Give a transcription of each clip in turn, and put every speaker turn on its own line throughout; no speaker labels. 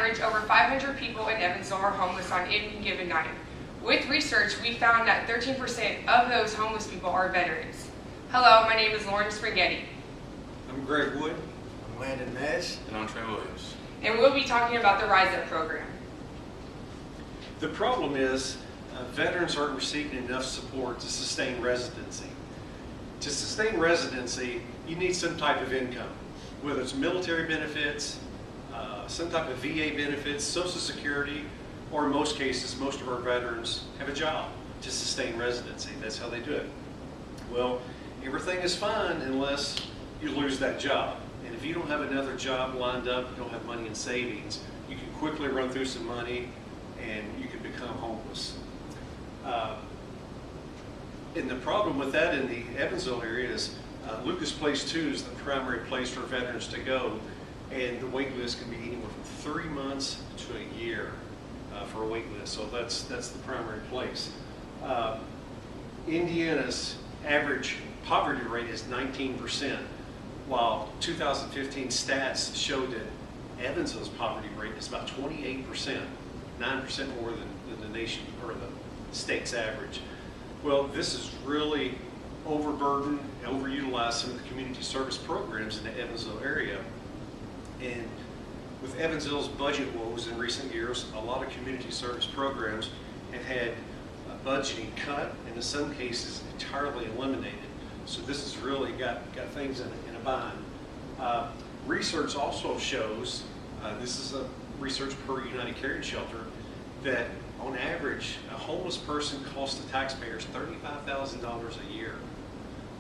average, over 500 people in Evansville are homeless on any given night. With research, we found that 13% of those homeless people are veterans. Hello, my name is Lauren Springhetti.
I'm Greg Wood.
I'm Landon.
And I'm Trey Williams.
And we'll be talking about the Rise Up program.
The problem is veterans aren't receiving enough support to sustain residency. To sustain residency, you need some type of income, whether it's military benefits, some type of VA benefits, Social Security, or in most cases, most of our veterans have a job to sustain residency. That's how they do it. Well, everything is fine unless you lose that job. And if you don't have another job lined up, you don't have money in savings, you can quickly run through some money and you can become homeless. And the problem with that in the Evansville area is Lucas Place 2 is the primary place for veterans to go, and the wait list can be anywhere from 3 months to a year for a wait list. So that's the primary place. Indiana's average poverty rate is 19%, while 2015 stats showed that Evansville's poverty rate is about 28%, 9% more than the nation or the state's average. Well, this is really overburdened and overutilized some of the community service programs in the Evansville area. And with Evansville's budget woes in recent years, a lot of community service programs have had budgeting cut and in some cases entirely eliminated. So this has really got things in a bind. Research also shows, this is a research per United Carrying Shelter, that on average, a homeless person costs the taxpayers $35,000 a year.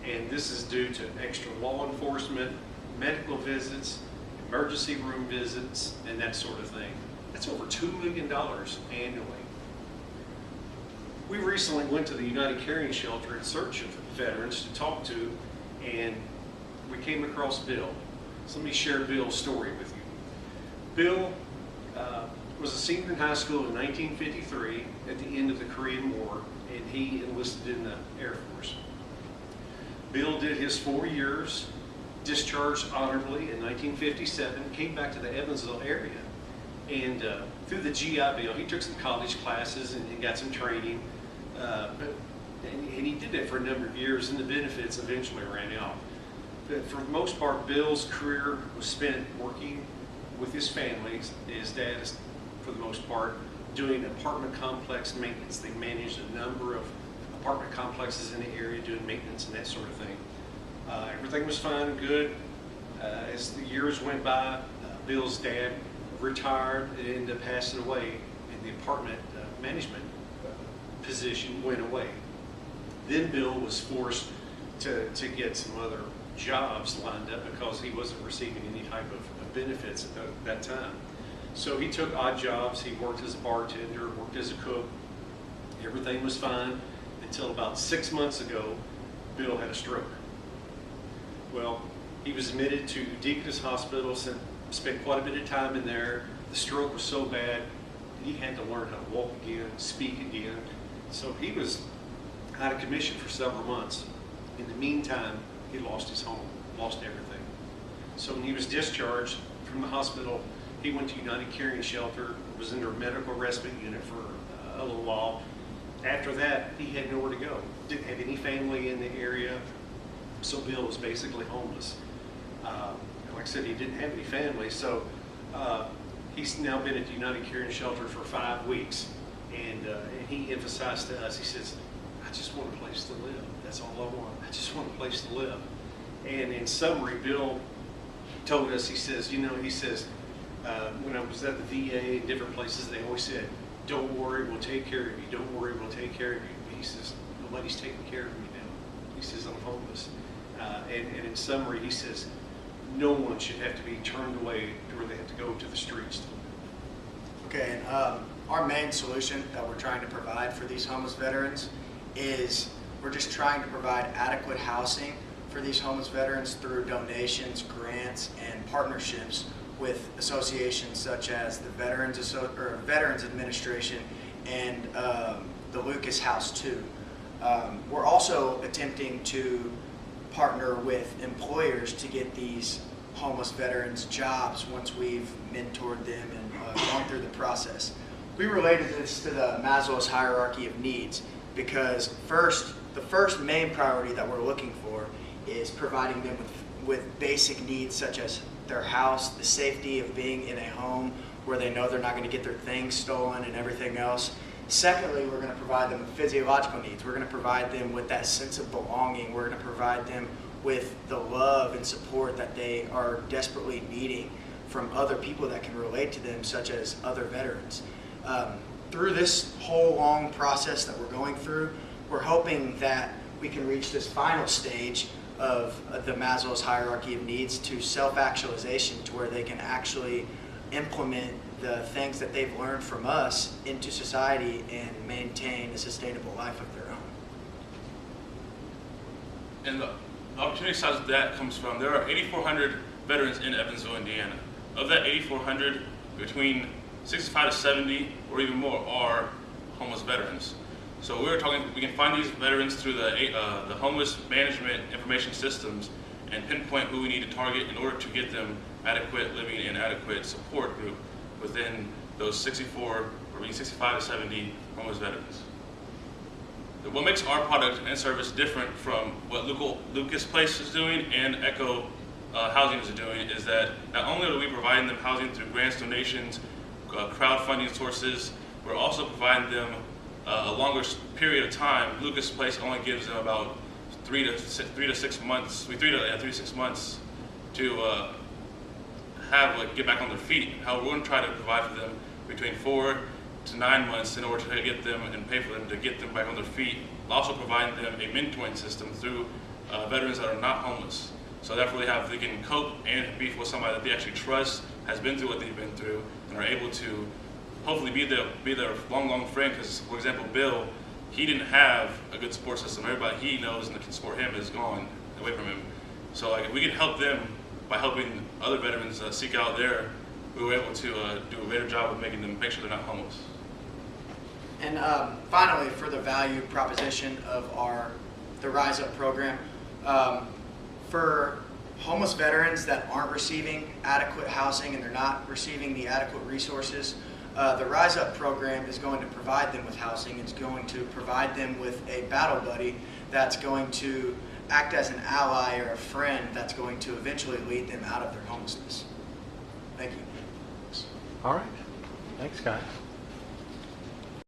And this is due to extra law enforcement, medical visits, emergency room visits, and that sort of thing. That's over $2 million annually. We recently went to the United Carrying Shelter in search of veterans to talk to, and we came across Bill. So let me share Bill's story with you. Bill was a senior in high school in 1953 at the end of the Korean War, and he enlisted in the Air Force. Bill did his 4 years, discharged honorably in 1957, came back to the Evansville area, and through the GI Bill, he took some college classes and got some training, and he did that for a number of years, and the benefits eventually ran out. But for the most part, Bill's career was spent working with his family. His dad is, for the most part, doing apartment complex maintenance. They managed a number of apartment complexes in the area, doing maintenance and that sort of thing. Everything was fine and good. As the years went by, Bill's dad retired and ended up passing away, and the apartment management position went away. Then Bill was forced to get some other jobs lined up because he wasn't receiving any type of benefits at that time. So he took odd jobs. He worked as a bartender, worked as a cook. Everything was fine until about 6 months ago, Bill had a stroke. Well, he was admitted to Deaconess Hospital, spent quite a bit of time in there. The stroke was so bad, he had to learn how to walk again, speak again. So he was out of commission for several months. In the meantime, he lost his home, lost everything. So when he was discharged from the hospital, he went to United Carrying Shelter, was in their medical respite unit for a little while. After that, he had nowhere to go. Didn't have any family in the area, so Bill was basically homeless. Like I said, he didn't have any family, so he's now been at the United Carrying Shelter for 5 weeks. And he emphasized to us, he says, I just want a place to live. That's all I want. I just want a place to live. And in summary, Bill told us, he says, when I was at the VA and different places, they always said, don't worry, we'll take care of you. Don't worry, we'll take care of you. He says, nobody's taking care of me now. He says, I'm homeless. And in summary, he says, no one should have to be turned away to where they have to go to the streets.
Okay, and our main solution that we're trying to provide for these homeless veterans is we're just trying to provide adequate housing for these homeless veterans through donations, grants, and partnerships with associations such as the Veterans Administration and the Lucas House 2. We're also attempting to partner with employers to get these homeless veterans jobs once we've mentored them and gone through the process. We related this to the Maslow's hierarchy of needs because the first main priority that we're looking for is providing them with basic needs such as their house, the safety of being in a home where they know they're not going to get their things stolen and everything else. Secondly, we're going to provide them with physiological needs. We're going to provide them with that sense of belonging. We're going to provide them with the love and support that they are desperately needing from other people that can relate to them, such as other veterans. Through this whole long process that we're going through, we're hoping that we can reach this final stage of the Maslow's hierarchy of needs to self-actualization, to where they can actually implement the things that they've learned from us into society and maintain a sustainable life of their own.
And the opportunity side of that comes from, there are 8,400 veterans in Evansville, Indiana. Of that 8,400, between 65 to 70 or even more are homeless veterans. So we can find these veterans through the homeless management information systems and pinpoint who we need to target in order to get them adequate living and adequate support group within those 64 or between 65 to 70 homeless veterans. What makes our product and service different from what Lucas Place is doing and Echo Housing is doing is that not only are we providing them housing through grants, donations, crowdfunding sources, we're also providing them a longer period of time. Lucas Place only gives them about 3 to 6 months to get back on their feet. However, we're going to try to provide for them between 4 to 9 months in order to get them and pay for them to get them back on their feet. Also providing them a mentoring system through veterans that are not homeless. So therefore they can cope and be with somebody that they actually trust, has been through what they've been through, and are able to hopefully be their long friend. Because, for example, Bill, he didn't have a good support system. Everybody he knows and that can support him is gone away from him. So if we can help them by helping other veterans seek out we were able to do a better job of making them make sure they're not homeless.
And finally, for the value proposition of the Rise Up program, for homeless veterans that aren't receiving adequate housing and they're not receiving the adequate resources, the Rise Up program is going to provide them with housing. It's going to provide them with a battle buddy that's going to act as an ally or a friend that's going to eventually lead them out of their homelessness. Thank you.
All right. Thanks, guys.